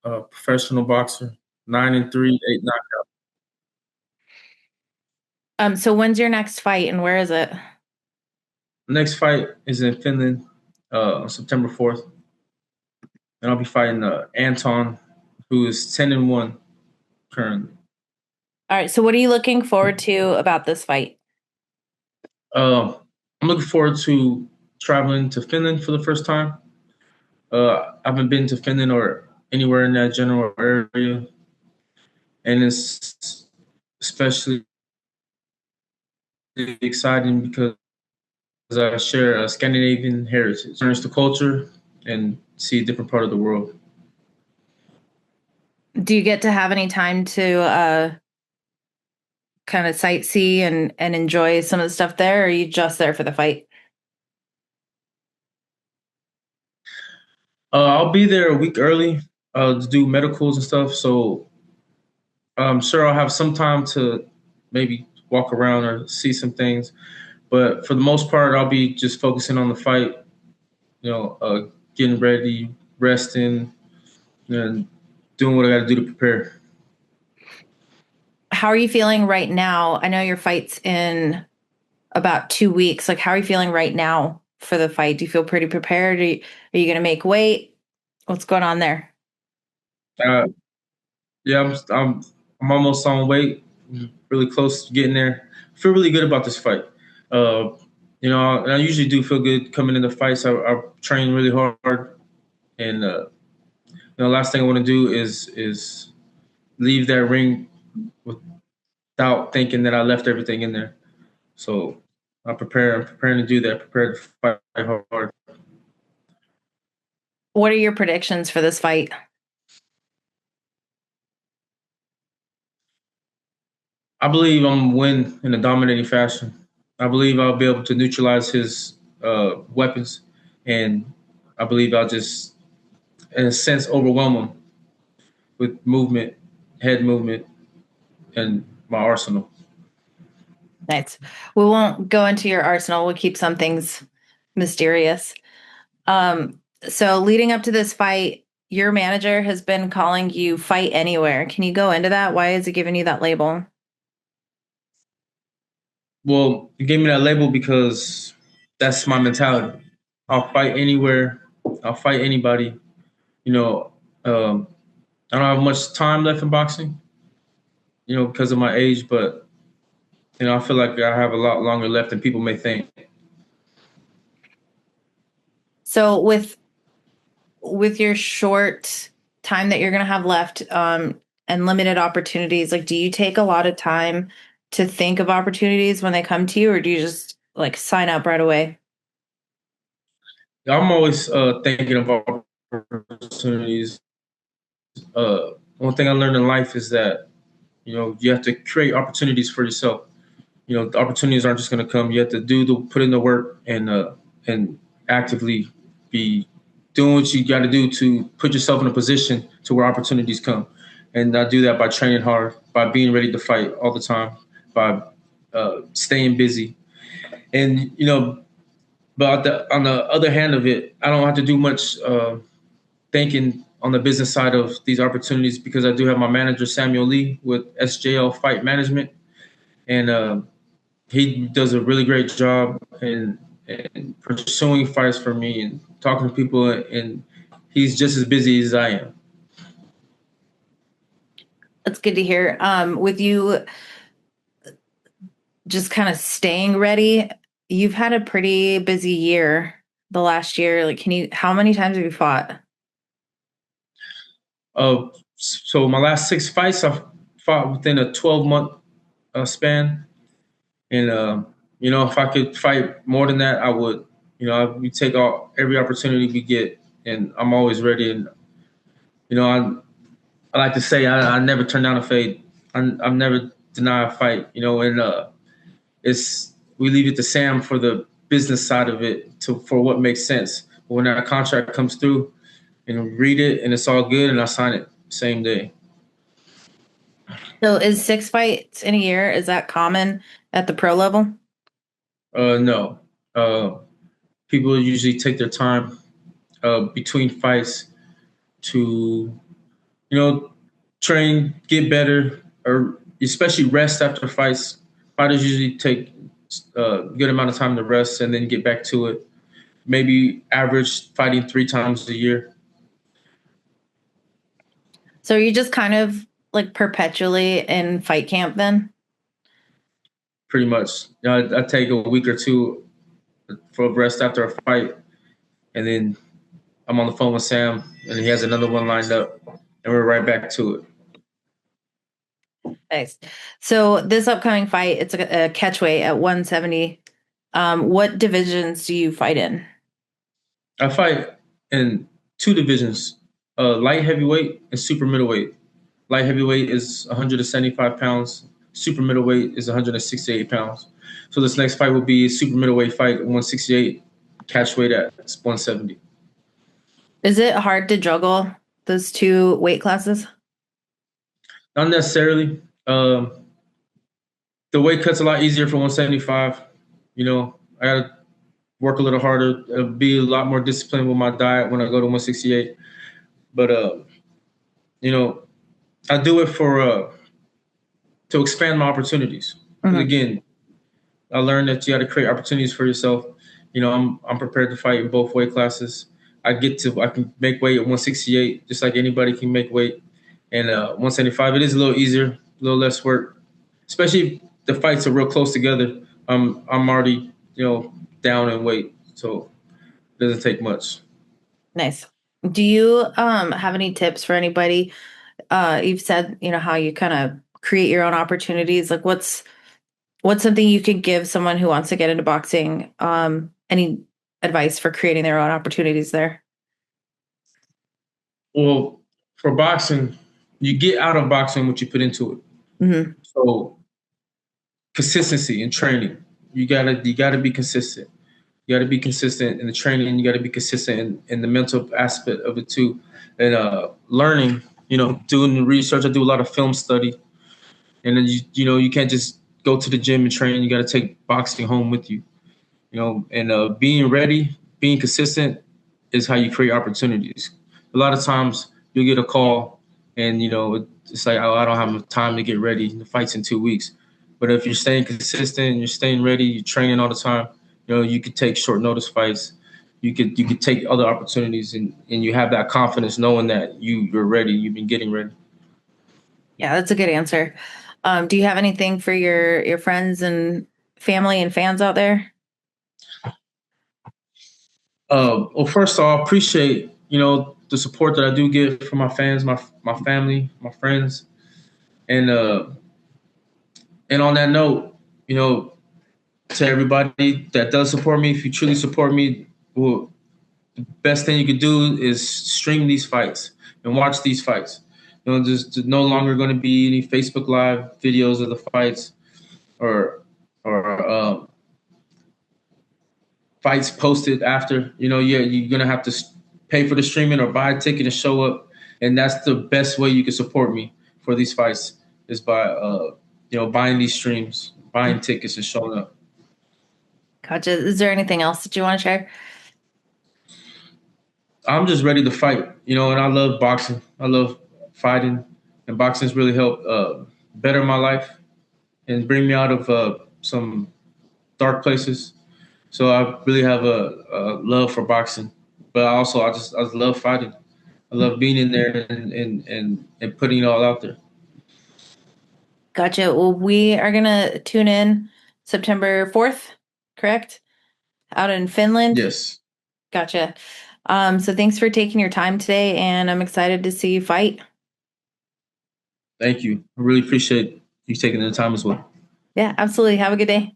professional boxer, 9-3, 8 knockouts. So when's your next fight and where is it? Next fight is in Finland, on September 4th, and I'll be fighting Anton, who is 10-1 currently. All right, so what are you looking forward to about this fight? Uh, I'm looking forward to traveling to Finland for the first time. I haven't been to Finland or anywhere in that general area, and it's especially exciting because I share a Scandinavian heritage, learn the culture, and see a different part of the world. Do you get to have any time to kind of sightsee and enjoy some of the stuff there, or are you just there for the fight? I'll be there a week early to do medicals and stuff, so I'm sure I'll have some time to maybe walk around or see some things. But for the most part, I'll be just focusing on the fight, getting ready, resting, and doing what I got to do to prepare. How are you feeling right now? I know your fight's in about 2 weeks. Like, how are you feeling right now for the fight? Do you feel pretty prepared? Are you going to make weight? What's going on there? Uh, yeah, I'm almost on weight, really close to getting there. I feel really good about this fight. Uh, I usually do feel good coming into fights. I train really hard, and last thing I want to do is leave that ring without thinking that I left everything in there. So I'm preparing to do that. Prepared to fight hard. What are your predictions for this fight? I believe I'm gonna win in a dominating fashion. I believe I'll be able to neutralize his weapons, and I believe I'll just, in a sense, overwhelm him with movement, head movement, and my arsenal. Nice. We won't go into your arsenal. We'll keep some things mysterious. So leading up to this fight, your manager has been calling you fight anywhere. Can you go into that? Why is he giving you that label? Well, you gave me that label because that's my mentality. I'll fight anywhere. I'll fight anybody. You know, um, I don't have much time left in boxing, because of my age, but I feel like I have a lot longer left than people may think. So with your short time that you're going to have left and limited opportunities, like do you take a lot of time to think of opportunities when they come to you, or do you just like sign up right away? I'm always thinking of opportunities. One thing I learned in life is that you have to create opportunities for yourself. The opportunities aren't just going to come. You have to put in the work and actively be doing what you got to do to put yourself in a position to where opportunities come. And I do that by training hard, by being ready to fight all the time, by staying busy, and But on the other hand of it, I don't have to do much thinking on the business side of these opportunities because I do have my manager Samuel Lee with SJL Fight Management, and he does a really great job in pursuing fights for me and talking to people, and he's just as busy as I am. That's good to hear. With you just kind of staying ready, you've had a pretty busy year the last year. Like, how many times have you fought? So my last 6 fights, I've fought within a 12-month span, and if I could fight more than that, I would. We take every opportunity we get, and I'm always ready. And I like to say I never turn down a fight. I'm never deny a fight. And it's we leave it to Sam for the business side of it for what makes sense. But when that contract comes through and read it and it's all good, and I sign it same day. So is 6 fights in a year, is that common at the pro level? No, uh, people usually take their time between fights to train, get better, or especially rest after fights. Fighters usually take a good amount of time to rest and then get back to it. Maybe average fighting 3 times a year. So are you just kind of like perpetually in fight camp then? Pretty much. I take a week or two for rest after a fight, and then I'm on the phone with Sam, and he has another one lined up, and we're right back to it. Nice. So this upcoming fight, it's a catch weight at 170. What divisions do you fight in? I fight in 2 divisions, light heavyweight and super middleweight. Light heavyweight is 175 pounds. Super middleweight is 168 pounds. So this next fight will be a super middleweight fight at 168, catch weight at 170. Is it hard to juggle those two weight classes? Not necessarily. The weight cut's a lot easier for 175. I got to work a little harder, be a lot more disciplined with my diet when I go to 168. But, I do it for to expand my opportunities. Mm-hmm. Again, I learned that you got to create opportunities for yourself. I'm prepared to fight in both weight classes. I can make weight at 168 just like anybody can make weight. And 175, it is a little easier, a little less work, especially if the fights are real close together. I'm already down in weight, so it doesn't take much. Nice. Do you have any tips for anybody? You've said how you kind of create your own opportunities. Like what's something you could give someone who wants to get into boxing? Any advice for creating their own opportunities there? Well, for boxing, you get out of boxing what you put into it. Mm-hmm. So consistency in training. You gotta be consistent. You gotta be consistent in the training. You gotta be consistent in the mental aspect of it too. And learning, doing the research. I do a lot of film study. And then you can't just go to the gym and train. You gotta take boxing home with you. And being ready, being consistent is how you create opportunities. A lot of times you'll get a call and, it's like, oh, I don't have time to get ready. The fight's in 2 weeks. But if you're staying consistent, you're staying ready, you're training all the time, you could take short notice fights. You could take other opportunities and you have that confidence knowing that you're ready. You've been getting ready. Yeah, that's a good answer. Do you have anything for your friends and family and fans out there? Well, first off, appreciate, the support that I do get from my fans, my family, my friends. And on that note, to everybody that does support me, if you truly support me, well, the best thing you could do is stream these fights and watch these fights. There's no longer going to be any Facebook Live videos of the fights or fights posted after. You're going to have to pay for the streaming or buy a ticket and show up. And that's the best way you can support me for these fights is by, buying these streams, buying tickets and showing up. Gotcha. Is there anything else that you want to share? I'm just ready to fight, and I love boxing. I love fighting, and boxing's really helped better my life and bring me out of some dark places. So I really have a love for boxing, but I love fighting. I love being in there and putting it all out there. Gotcha. Well, we are gonna tune in September 4th, correct? Out in Finland. Yes. Gotcha. So thanks for taking your time today, and I'm excited to see you fight. Thank you. I really appreciate you taking the time as well. Yeah, absolutely. Have a good day.